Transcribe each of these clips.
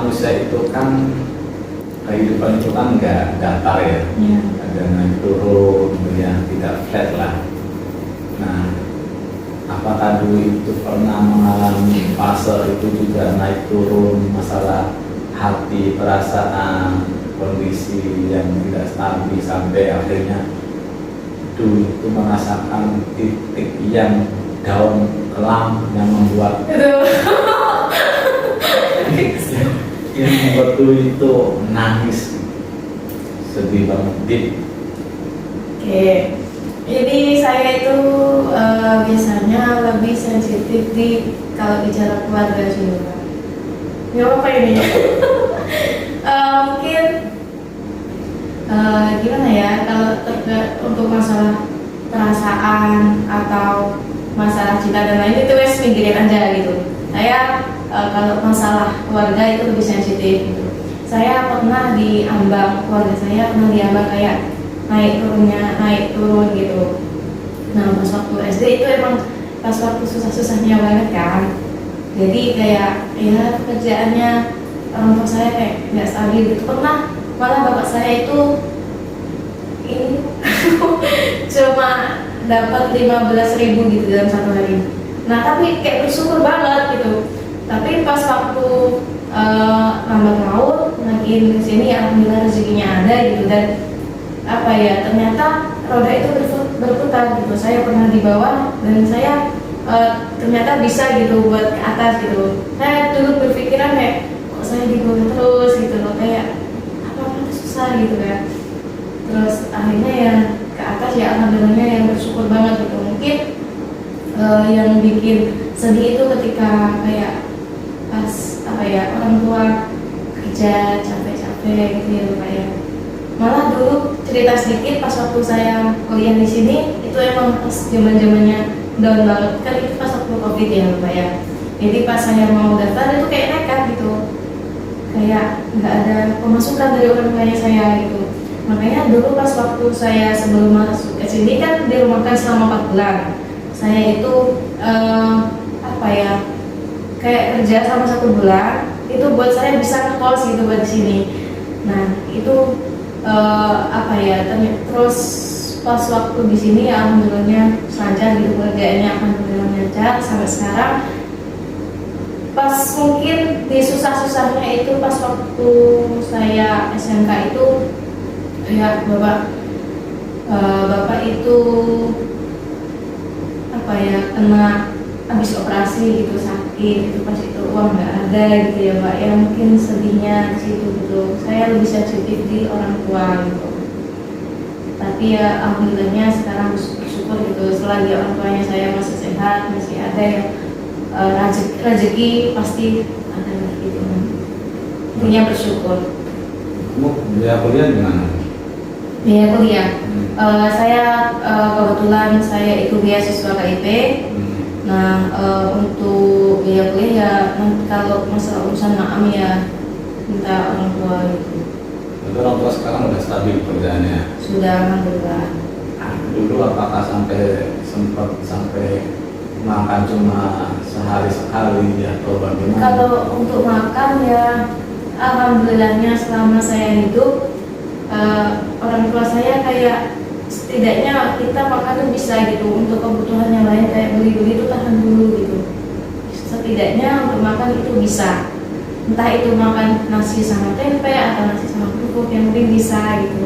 manusia itu kan kehidupan itu kan nggak datar ya, ada naik turun, ya tidak flat lah. Nah, apakah dulu itu pernah mengalami fase itu juga naik turun, masalah hati, perasaan, kondisi yang tidak stabil sampai akhirnya dulu itu merasakan titik yang down kelam yang membuat yang membuat dulu itu nangis, sedih banget, deep. Oke, jadi saya itu biasanya lebih sensitif kalau bicara keluarga sih, Pak. Nggak apa-apa ini. Mungkin gimana ya, kalau untuk masalah perasaan atau masalah cinta dan lain itu wes pinggirin aja gitu. Saya kalau masalah keluarga itu lebih sensitif gitu. Saya pernah diambang, keluarga saya pernah diambang kayak naik turun gitu. Nah pas waktu SD itu emang pas waktu susah-susahnya banget kan. Jadi kayak ya pekerjaannya orang tua saya kayak nggak stabil gitu. Pernah malah bapak saya itu ini cuma dapat 15.000 gitu dalam satu hari. Nah tapi kayak bersyukur banget gitu. Tapi pas waktu lambat laun makin kesini alhamdulillah rezekinya ada gitu, dan apa ya, ternyata roda itu berputar gitu. Saya pernah di bawah dan saya ternyata bisa gitu buat ke atas gitu. Saya dulu berpikiran kayak kok saya di bawah terus gitu loh, kayak apa-apa susah gitu kan. Terus akhirnya ya ke atas ya alhamdulillahnya, yang bersyukur banget gitu. Mungkin yang bikin sedih itu ketika kayak pas apa ya, orang tua kerja capek-capek gitu ya Pak ya. Malah dulu cerita sedikit, pas waktu saya kuliah di sini itu emang pas zaman-zamannya down banget kan, itu pas waktu Covid ya Pak ya. Jadi pas saya mau daftar itu kayak nekat gitu, kayak nggak ada pemasukan dari orang tuanya saya gitu. Makanya dulu pas waktu saya sebelum masuk ke sini kan dirumahkan selama 4 bulan. Saya itu apa ya, kayak kerja sama 1 bulan itu buat saya bisa ngekos gitu buat di sini. Nah itu apa ya, terus pas waktu di sini ya alhamdulillahnya lancar gitu, kerjaannya alhamdulillah lancar sampai sekarang. Pas mungkin di susah-susahnya itu pas waktu saya SMK itu ya bapak itu apa ya, kena habis operasi gitu, sakit itu, pas itu uang nggak ada gitu ya Pak ya. Mungkin sedihnya di situ gitu. Saya lebih sensitif di orang tua gitu. Tapi ya alhamdulillahnya sekarang bersyukur gitu, selagi orang tuanya saya masih sehat, masih ada ya rezeki pasti ada gitu. Intinya bersyukur. Kamu biaya kuliah gimana? Biaya kuliah, saya kebetulan saya itu beasiswa KIP. Nah untuk biaya kuliah ya kalau masalah urusan naam ya minta orang tua gitu. Itu orang tua sekarang udah stabil kerjaannya? Sudah alhamdulillah. Dulu apakah sempat sampai makan cuma sehari sekali atau bagaimana? Kalau untuk makan ya alhamdulillahnya selama saya hidup orang tua saya kayak setidaknya kita makan tuh bisa gitu. Untuk kebutuhan yang lain kayak beli-beli itu tahan dulu gitu. Setidaknya untuk makan itu bisa, entah itu makan nasi sama tempe atau nasi sama kerupuk, yang penting bisa gitu.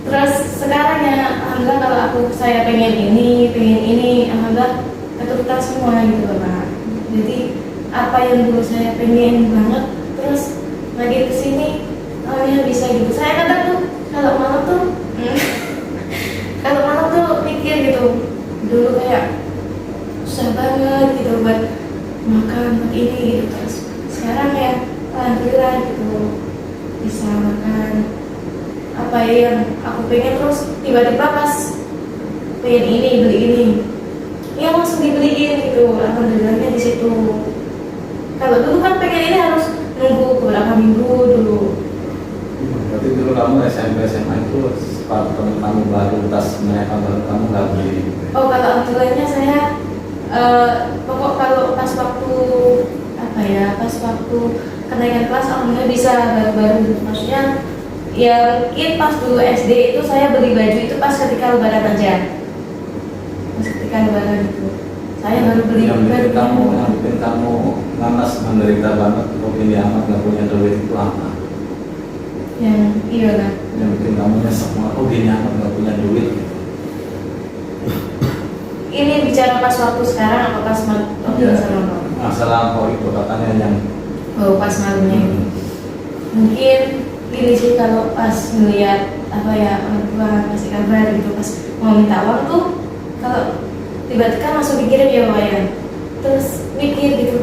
Terus sekarang ya alhamdulillah kalau saya pengen ini alhamdulillah keturutan semua gitu Pak. Jadi apa yang dulu saya pengen banget terus lagi kesini alhamdulillah bisa gitu. Saya kadang tuh kalau malam tuh mikir gitu, dulu kayak susah banget gitu buat makan ini gitu. Terus sekarang ya alhamdulillah gitu bisa makan apa ya yang aku pengen. Terus tiba-tiba pas pengen ini beli ini ya langsung dibeliin gitu, alhamdulillahnya di situ. Kalau dulu kan pengen ini harus nunggu beberapa minggu dulu. Berarti dulu kamu SMP SMA itu sepatu kamu baru, tas mereka baru, kamu nggak beli? Oh kalau alhamdulillahnya saya pokok kalau pas waktu apa apa ya, pas waktu kenaikan kelas alhamdulillah bisa baru-baru gitu. Maksudnya ya mungkin pas dulu SD itu saya beli baju itu pas ketika lebaran aja, pas ketika lebaran itu saya baru beli yang baru bikin kamu nanas menderita banget, begini amat nggak punya duit itu apa? yang iya lah. Yang bikin kamu nyesek banget, begini amat nggak punya duit gitu. Ini bicara pas waktu sekarang apa pas waktu Ya, masa lalu? masalah kok itu katanya yang Oh, pas malamnya ini. Mungkin ini sih kalau pas melihat apa ya orang tua kasih kabar gitu pas mau minta uang tuh, kalau tiba-tiba langsung dikirim ya Pak ya, terus mikir gitu.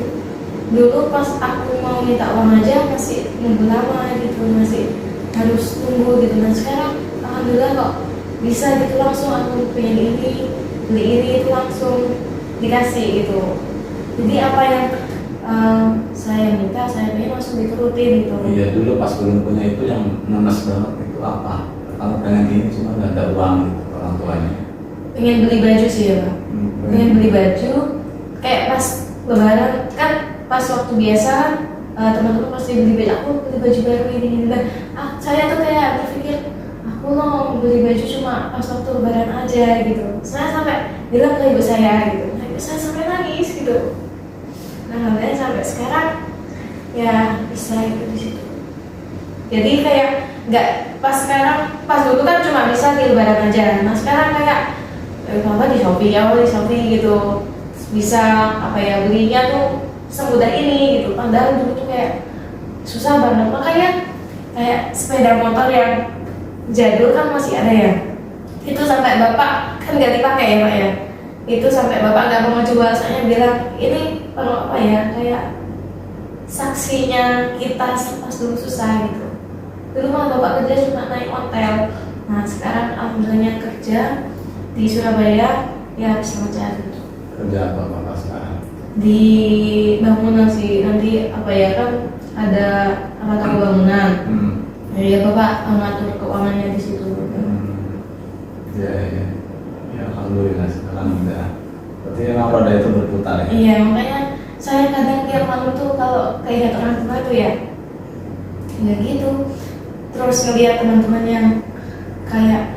Dulu pas aku mau minta uang aja masih nunggu lama gitu, masih harus tunggu gitu. Nah sekarang alhamdulillah kok bisa gitu langsung aku pengen ini beli ini itu langsung dikasih gitu. Jadi apa yang saya minta, saya pengen langsung diturutin gitu. iya dulu pas belum punya itu yang nanas banget itu apa? Kalau pengen ini cuma nggak ada uang gitu orang tuanya. Pengen beli baju sih ya Pak. Pengen beli baju kayak pas lebaran kan, pas waktu biasa teman-teman pasti beli baju, aku beli baju baru ini dan saya tuh kayak berpikir aku mau beli baju cuma pas waktu lebaran aja gitu. Saya sampai bilang ke ibu saya gitu, nah, ibu saya sampai nangis gitu. Nah alhamdulillah sampai sekarang ya bisa itu di situ. Jadi kayak nggak pas sekarang, pas dulu kan cuma bisa di lebaran aja. Nah sekarang kayak apa di Shopee ya, di Shopee gitu bisa apa ya belinya tuh semudah ini gitu. Padahal dulu tuh kayak susah banget. Makanya kayak sepeda motor yang jadul kan masih ada ya. Itu sampai bapak kan nggak dipakai ya Pak ya. Itu sampai bapak nggak mau jual, saya bilang ini perlu apa ya, kayak saksinya kita pas dulu susah gitu. Dulu mah bapak kerja cuma naik hotel. Nah sekarang alhamdulillah kerja di Surabaya ya bisa mencari gitu. Kerja apa bapak sekarang? Di bangunan sih, nanti apa ya kan ada apa bangunan. Ya bapak mengatur keuangannya di situ. Ya, ya alhamdulillah sekarang udah. Berarti emang roda itu berputar ya? Iya makanya saya kadang tiap malam tuh kalau kayak orang tua tuh ya gitu. Terus ngeliat teman-teman yang kayak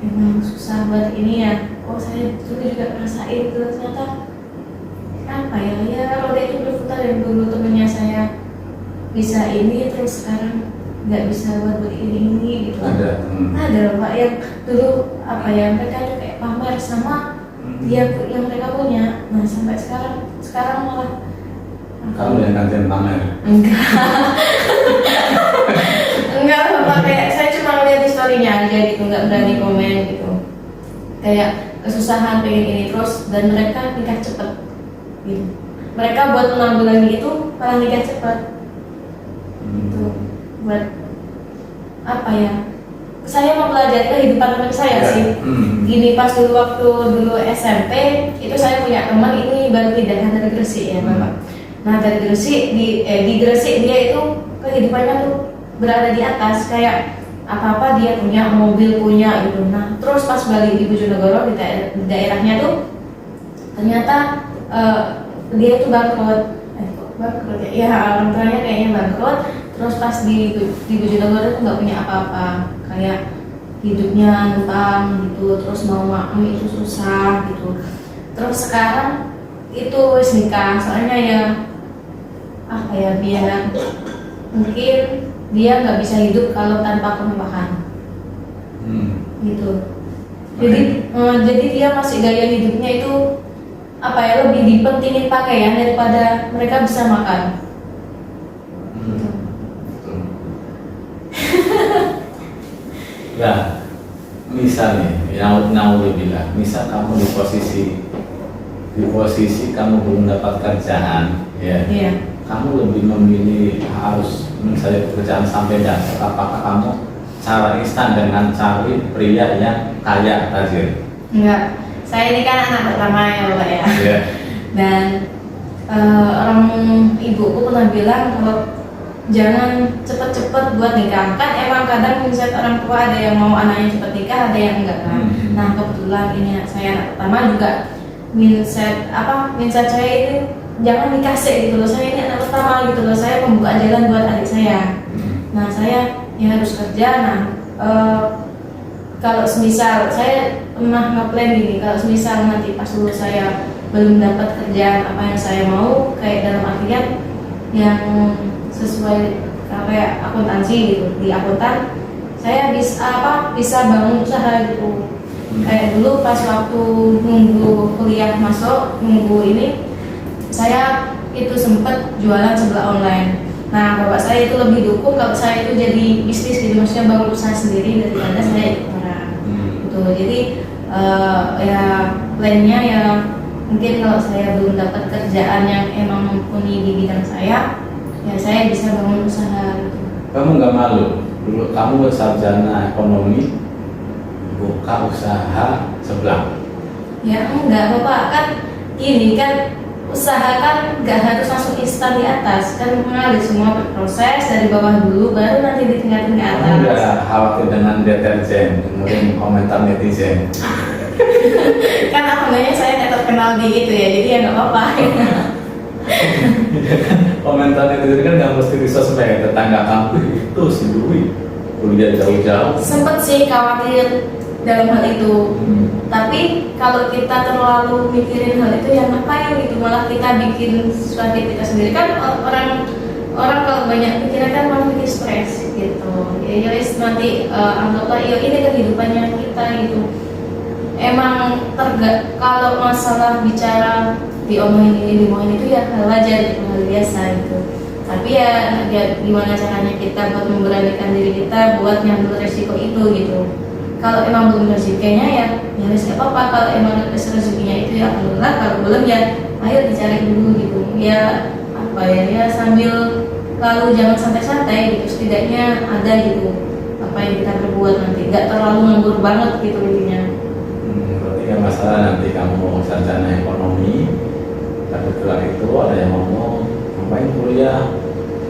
emang susah buat ini ya, oh saya dulu juga ngerasain tuh, ternyata apa ya roda itu berputar. Yang dulu temennya saya bisa ini terus sekarang nggak bisa buat ini gitu. Ada Pak yang dulu apa ya mereka tuh kayak pamer sama dia yang mereka punya. Nah sampai sekarang malah kamu yang gantian pamer? enggak Bapak, kayak saya cuma ngeliat di story-nya aja gitu, nggak berani komen gitu. Kayak kesusahan pengen ini terus, dan mereka nikah cepet gitu. Mereka buat menanggulangi itu malah nikah cepet gitu. Buat apa ya, saya mau belajar kehidupan teman saya sih. Gini pas dulu waktu SMP itu saya punya teman ini baru pindahan dari Gresik ya Bapak. Nah dari Gresik di Gresik dia itu kehidupannya tuh berada di atas, kayak apa-apa dia punya, mobil punya gitu. Nah terus pas balik di Bojonegoro di daerahnya tuh ternyata dia tuh bangkrut. Bangkrut ya, orang tuanya kayaknya bangkrut. Terus pas di Bojonegoro tuh nggak punya apa-apa, kayak hidupnya numpang gitu, terus mau makan itu susah gitu. Terus sekarang itu wis nikah, soalnya ya apa ya, biar mungkin dia nggak bisa hidup kalau tanpa kemewahan gitu. Jadi dia masih gaya hidupnya itu apa ya, lebih dipentingin pakaian daripada mereka bisa makan. Nah, misalnya, yang bilang, misal kamu di posisi kamu belum dapat kerjaan, ya, kamu lebih memilih harus mencari pekerjaan sampai dapat, apakah kamu cara instan dengan cari pria yang kaya tajir? Enggak, saya ini kan anak pertama ya Bapak ya. Yeah. Dan orang ibuku pernah bilang kalau jangan cepet-cepet buat nikah. Kan emang kadang mindset orang tua ada yang mau anaknya cepet nikah, ada yang enggak kan. Nah kebetulan ini saya anak pertama juga mindset saya ini jangan nikah sih gitu loh. Saya ini anak pertama gitu loh, saya membuka jalan buat adik saya. Nah saya yang harus kerja. Nah kalau semisal saya pernah nge-plan gini, kalau semisal nanti pas dulu saya belum dapat kerjaan apa yang saya mau, kayak dalam artian yang sesuai kayak akuntansi gitu, di akuntan saya bisa bangun usaha gitu. Kayak dulu pas waktu nunggu kuliah masuk, nunggu ini, saya itu sempat jualan sebelah online. Nah bapak saya itu lebih dukung kalau saya itu jadi bisnis gitu, maksudnya bangun usaha sendiri daripada saya ikut orang gitu. Jadi ya plannya ya mungkin kalau saya belum dapat kerjaan yang emang mumpuni di bidang saya, ya saya bisa bangun usaha gitu. Kamu nggak malu? Dulu kamu sarjana ekonomi, buka usaha sebelah? Ya enggak bapak, kan ini kan usaha kan nggak harus langsung instan di atas, kan mengalir semua berproses dari bawah dulu baru nanti ditingkatin ke atas. Kamu nggak khawatir dengan deterjen, dengerin komentar netizen? Kan alhamdulillah saya nggak terkenal di itu ya, jadi ya nggak apa-apa. Komentar netizen kan nggak mesti di sosmed, tetangga kamu itu si Dwi kuliah jauh-jauh. Sempet sih khawatir dalam hal itu, tapi kalau kita terlalu mikirin hal itu ya ngapain gitu, malah kita bikin sesuatu kita sendiri. Kan orang kalau banyak pikiran kan malah bikin stres gitu. Ya wis nanti anggaplah ya ini kehidupannya kita gitu. Emang kalau masalah bicara diomongin ini diomongin itu ya hal wajar, hal biasa gitu. Tapi ya gimana caranya kita buat memberanikan diri kita buat ngambil resiko itu gitu. Kalau emang belum rezekinya ya harus apa-apa. Kalau emang rezekinya itu ya alhamdulillah, kalau belum ya ayo dicari dulu gitu. Ya apa ya sambil lalu jangan santai-santai gitu, setidaknya ada gitu apa yang kita perbuat nanti, nggak terlalu nganggur banget gitu intinya. Berarti kan masalah nanti kamu sarjana ekonomi, tapi setelah itu ada yang ngomong ngapain kuliah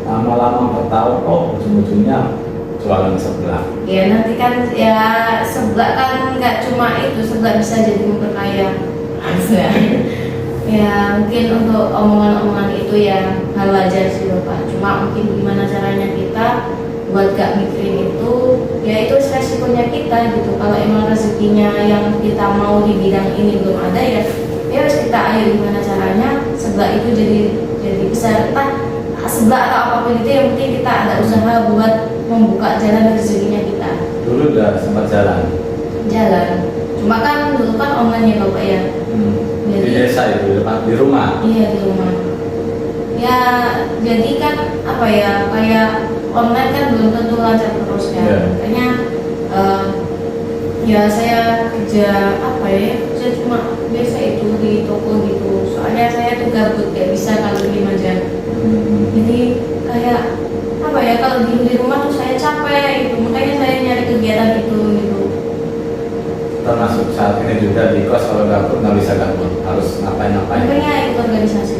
lama-lama bertahun, ujung-ujungnya jualan sebelah. Ya nanti kan ya sebelah kan nggak cuma itu, sebelah bisa jadi memperkaya. Ya mungkin untuk omongan-omongan itu ya hal wajar sih Bapak. Cuma mungkin gimana caranya kita buat gak mikirin itu, ya itu resikonya kita gitu. Kalau emang rezekinya yang kita mau di bidang ini belum ada ya harus kita ayo gimana caranya sebelah itu jadi besar. Entah sebelah atau apapun itu, yang penting kita ada usaha buat membuka jalan rezekinya kita. Dulu udah sempat jalan. Cuma kan dulu kan online ya Bapak ya. Jadi, di desa itu di rumah. Iya di rumah. Ya jadi kan apa ya, kayak online kan belum tentu lancar terus kan. Makanya ya saya kerja apa ya, kerja cuma biasa itu di toko gitu. Soalnya saya tuh gabut, gak bisa kalau diem aja. Jadi kayak apa ya, kalau diem di rumah tuh saya capek gitu. Makanya saya nyari kegiatan itu gitu. Termasuk saat ini juga di kos, kalau gabut nggak bisa gabut, harus ngapain-ngapain. Makanya ikut organisasi.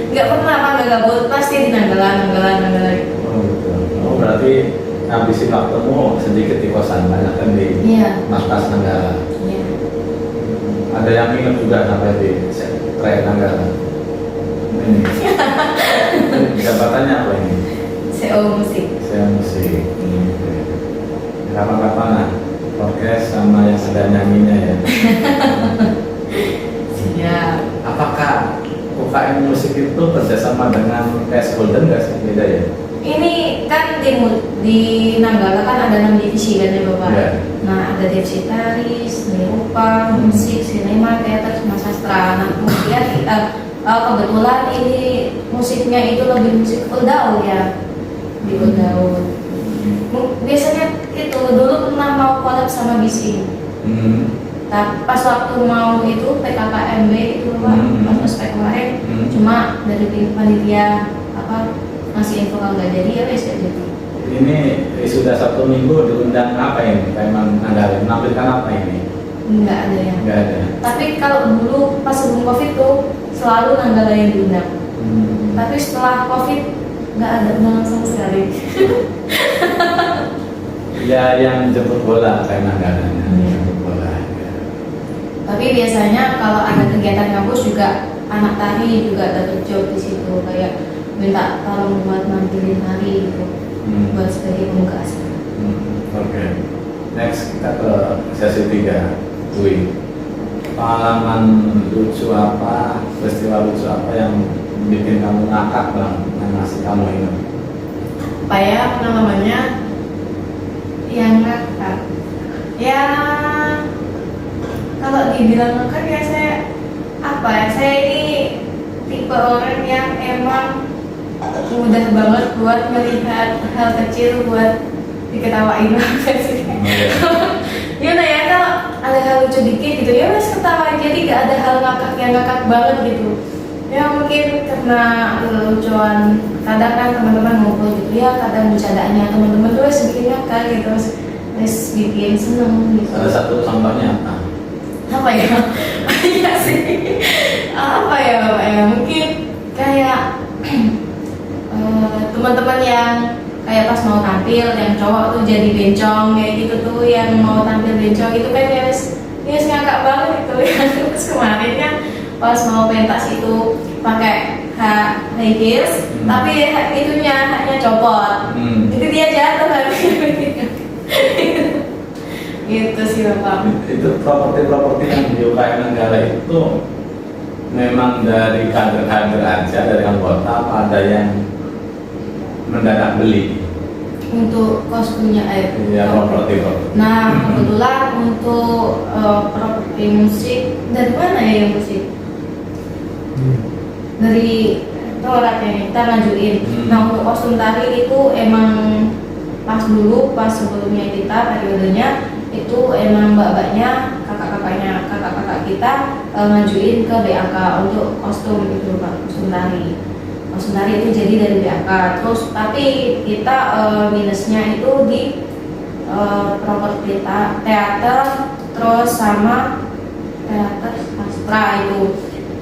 Nggak pernah apa nggak gabut, pasti di nanggalan. Oh gitu. Oh berarti ngabisin waktumu sedikit di kosan, banyak kan di markas Nanggala. Iya. Ada yang ingat juga sampai di trayek Nanggala. Ini jabatannya apa ini? CEO musik. Saya musik. Kapan-kapan podcast sama yang ada nyanyinya ya. Siap. Apakah UKM musik itu kerjasama dengan PS Golden nggak sih? Beda ya? Ini kan di Nanggala kan ada 6 divisi kan ya Bapak. Yeah. Nah ada divisi tari, seni rupa, musik, sinema, teater, sama sastra. Nah kemudian kebetulan ini musiknya itu lebih musik Uldaun ya, di Uldaun. Biasanya itu dulu pernah mau collab sama BC. Tapi pas waktu mau itu PKKMB itu Pak, pas ospek kemarin, cuma dari panitia ngasih info kalau nggak jadi ya wes kayak gitu. Ini sudah Sabtu Minggu diundang apa ini? Memang Nanggala menampilkan apa ini? Nggak ada ya. Nggak ada. Tapi kalau dulu pas sebelum COVID tuh selalu Nanggala yang diundang. Tapi setelah COVID nggak ada undangan sama sekali. Ya yang jemput bola kayak Nanggalanya. Jemput bola. Ya. Tapi biasanya kalau ada kegiatan kampus juga anak tari juga dapat job di situ, kayak minta tolong buat nampilin tari gitu, buat sebagai pembuka acara. Oke. Next kita ke sesi 3. Dwi, pengalaman lucu apa, peristiwa lucu apa yang bikin kamu ngakak bang, yang masih kamu ingat? Apa ya pengalamannya yang ngakak? Ya kalau dibilang ngakak ya saya ini tipe orang yang emang mudah banget buat melihat hal kecil buat diketawain banget sih. Gimana ya, kalau ada hal lucu dikit gitu ya wes ketawa, jadi gak ada hal ngakak yang ngakak banget gitu. Ya mungkin karena lucuan, kadang kan teman-teman ngumpul gitu ya, kadang bercandaannya teman-teman tuh wes bikin ngakak gitu, wes bikin seneng gitu. Ada satu contohnya Apa ya? Iya sih. Apa ya? Mungkin kayak teman-teman yang kayak pas mau tampil, yang cowok tuh jadi bencong kayak gitu tuh, yang mau tampil bencong itu kan ya ngakak banget gitu ya. Terus kemarin kan pas mau pentas itu pakai high heels, tapi haknya copot, itu dia jatuh kan. Gitu sih Bapak. Itu properti-properti yang di UKM Nenggala itu memang dari kader-kader aja, dari anggota, apa ada yang mendadak beli untuk kostumnya ya, properti. Nah kebetulan untuk properti musik, dari mana ya musik? Dari Toratnya kita ngajuin. Nah untuk kostum tari itu emang pas sebelumnya kita periodenya itu emang mbak-mbaknya, kakak-kakak kita ngajuin ke BAK untuk kostum itu Pak, kostum tari itu jadi dari BAK. Terus tapi kita minusnya itu di properti teater, terus sama teater sastra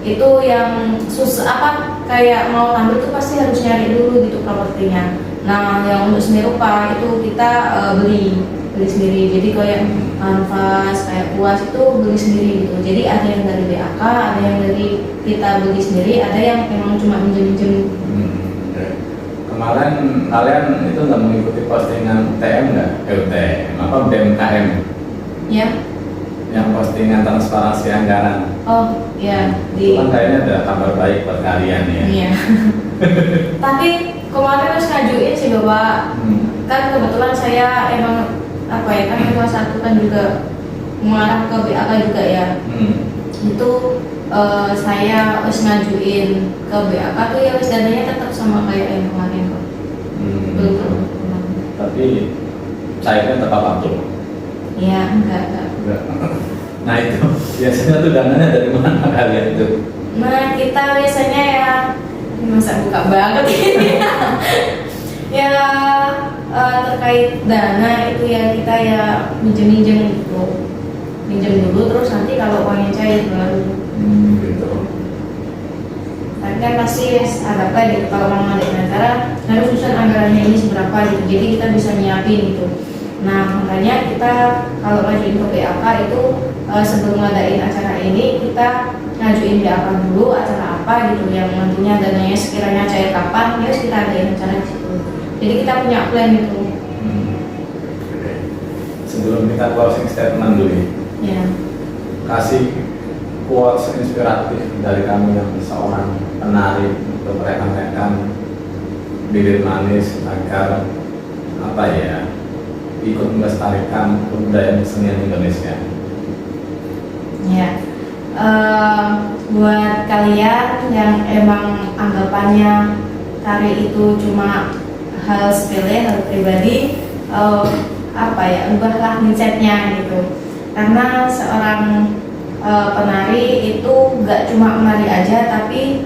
itu yang susah kayak mau tampil tuh pasti harus nyari dulu gitu propertinya. Nah yang untuk seni rupa itu kita beli sendiri, jadi kayak kanvas, kayak kuas itu beli sendiri gitu. Jadi ada yang dari BAK, ada yang dari kita beli sendiri, ada yang memang cuma minjem. Kemarin kalian itu nggak mengikuti postingan TM nggak? TM apa BMKM? Ya. Yang postingan transparansi anggaran. Oh ya. Itu kan kayaknya ada kabar baik buat kalian ya. Iya. Tapi kemarin harus ngajuin sih Bapak. Kan kebetulan saya emang kan kelas 1 kan juga mengarah ke BAK juga ya. Itu saya harus ngajuin ke BAK tuh ya dananya tetap sama kayak yang kemarin kok. Belum. Tapi cairnya tetap waktu. Iya, enggak. Nah itu biasanya tuh dananya dari mana kalian itu? Nah kita biasanya ya masa buka banget ini. Ya terkait dana itu ya kita ya minjem gitu, minjem dulu terus nanti kalau uangnya cair baru. Gitu. Tapi kan pasti ada apa gitu, kalau mau ngadain acara harus susun anggarannya ini seberapa gitu, jadi kita bisa nyiapin gitu. Nah makanya kita kalau ngajuin ke BAK itu sebelum ngadain acara ini kita ngajuin BAK dulu acara apa gitu yang nantinya dananya sekiranya cair kapan ya kita adain acara di situ. Jadi kita punya plan itu. Sebelum kita closing statement dulu ya. Kasih quotes inspiratif dari kamu yang seorang penari untuk rekan-rekan bibir manis agar ikut melestarikan budaya kesenian Indonesia. Ya, buat kalian yang emang anggapannya tari itu cuma hal sepele, hal pribadi, ubahlah mindsetnya gitu. Karena seorang penari itu gak cuma menari aja, tapi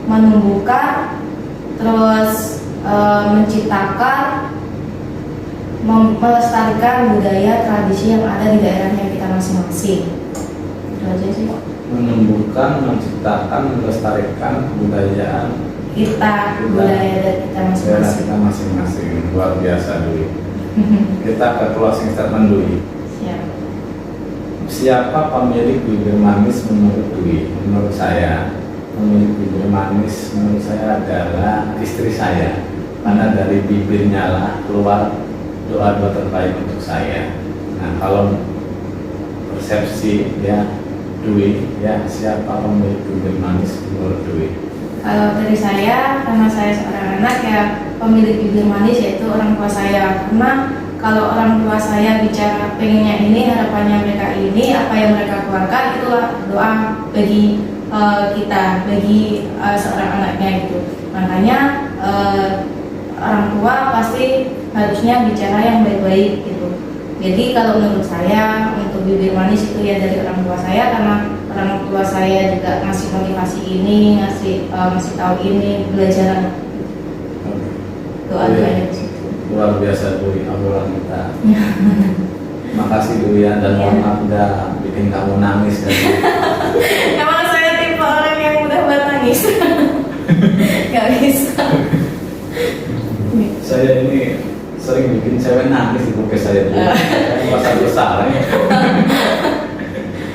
menumbuhkan, terus menciptakan, melestarikan budaya tradisi yang ada di daerahnya kita masing-masing. Itu aja sih. Menumbuhkan, menciptakan, melestarikan budaya kita masing-masing. Luar biasa dulu. Kita ke closing statement dulu. Siap. siapa pemilik bibir manis menurut Dwi? Menurut saya, pemilik bibir manis menurut saya adalah istri saya. Karena dari bibirnya lah keluar doa-doa terbaik untuk saya. Nah, kalau persepsi ya Dwi, ya siapa pemilik bibir manis menurut Dwi? Kalau dari saya, karena saya seorang anak ya, pemilik bibir manis yaitu orang tua saya. Karena kalau orang tua saya bicara pengennya ini, harapannya mereka ini, apa yang mereka keluarkan itulah doa bagi kita, bagi seorang anaknya gitu. Makanya orang tua pasti harusnya bicara yang baik-baik gitu. Jadi kalau menurut saya untuk bibir manis itu ya dari orang tua saya, karena orang tua saya juga ngasih motivasi ini, ngasih tahu ini, belajar doa-doanya di situ. Luar biasa Dwi, amuran kita. Makasih Dwi ya, dan mohon maaf udah bikin kamu nangis dan Emang saya tipe orang yang mudah banget nangis. Gak bisa. saya ini sering bikin cewek nangis di podcast saya dulu. Saya merasa bersalah ya.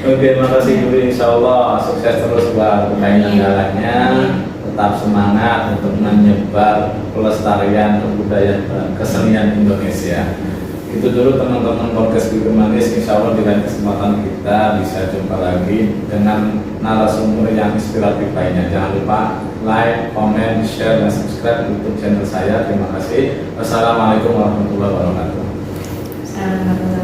Oke, makasih Dwi. Insya Allah sukses terus buat kekayaan galaknya. Tetap semangat untuk menyebar pelestarian kebudayaan dan kesenian Indonesia. Itu dulu teman-teman podcast Bibir Manis. Insya Allah di lain kesempatan kita bisa jumpa lagi dengan narasumber yang inspiratif lainnya. Jangan lupa like, comment, share, dan subscribe YouTube channel saya. Terima kasih. Wassalamualaikum warahmatullahi wabarakatuh. Assalamualaikum.